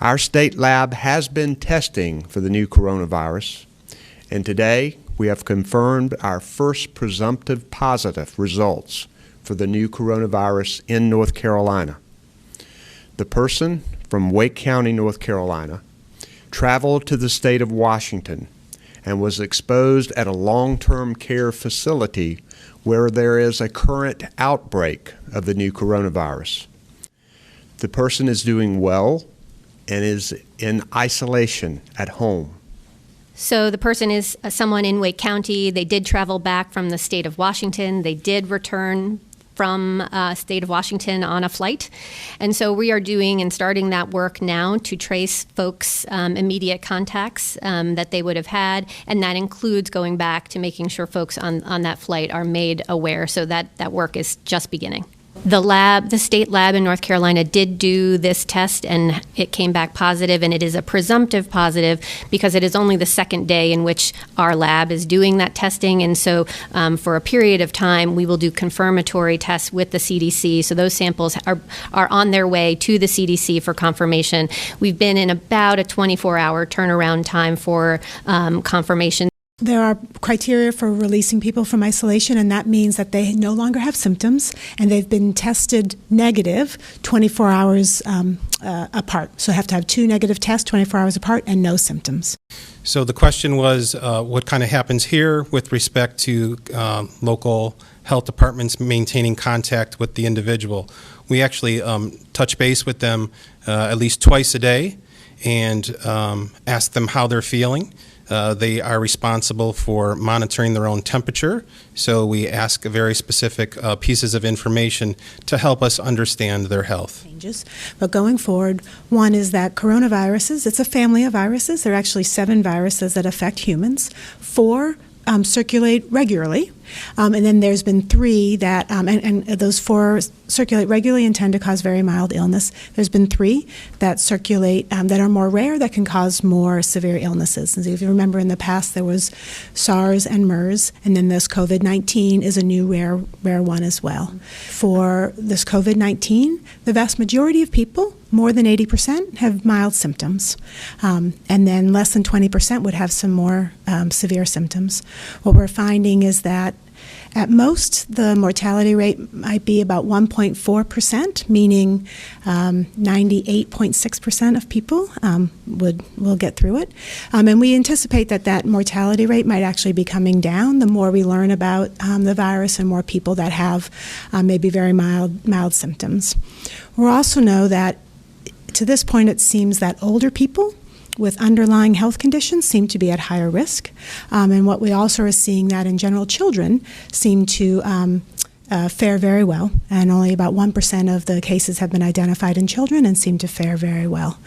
Our state lab has been testing for the new coronavirus, and today we have confirmed our first presumptive positive results for the new coronavirus in North Carolina. The person from Wake County, North Carolina, traveled to the state of Washington and was exposed at a long-term care facility where there is a current outbreak of the new coronavirus. The person is doing well and is in isolation at home. So the person is someone in Wake County. They did travel back from the state of Washington. They did return from state of Washington on a flight. And so we are doing and starting that work now to trace folks' immediate contacts that they would have had. And that includes going back to making sure folks on that flight are made aware. So that work is just beginning. The state lab in North Carolina did do this test, and it came back positive, and it is a presumptive positive because it is only the second day in which our lab is doing that testing. And so for a period of time, we will do confirmatory tests with the CDC. So those samples are on their way to the CDC for confirmation. We've been in about a 24-hour turnaround time for confirmation. There are criteria for releasing people from isolation, and that means that they no longer have symptoms and they've been tested negative 24 hours apart. So have to have 2 negative tests 24 hours apart and no symptoms. So the question was what kind of happens here with respect to local health departments maintaining contact with the individual. We actually touch base with them at least twice a day and ask them how they're feeling. They are responsible for monitoring their own temperature, so we ask very specific pieces of information to help us understand their health. But going forward, one is that coronaviruses, it's a family of viruses. There are actually 7 viruses that affect humans. 4 circulate regularly, and then there's been 3 that, and those 4 circulate regularly and tend to cause very mild illness. There's been 3 that circulate that are more rare that can cause more severe illnesses. And so if you remember in the past there was SARS and MERS, and then this COVID-19 is a new rare one as well. For this COVID-19, the vast majority of people, more than 80%, have mild symptoms, and then less than 20% would have some more severe symptoms. What we're finding is that at most, the mortality rate might be about 1.4%, meaning 98.6% of people will get through it. And we anticipate that mortality rate might actually be coming down the more we learn about the virus and more people that have maybe very mild symptoms. We also know that to this point, it seems that older people with underlying health conditions seem to be at higher risk. And what we also are seeing that in general, children seem to fare very well. And only about 1% of the cases have been identified in children and seem to fare very well.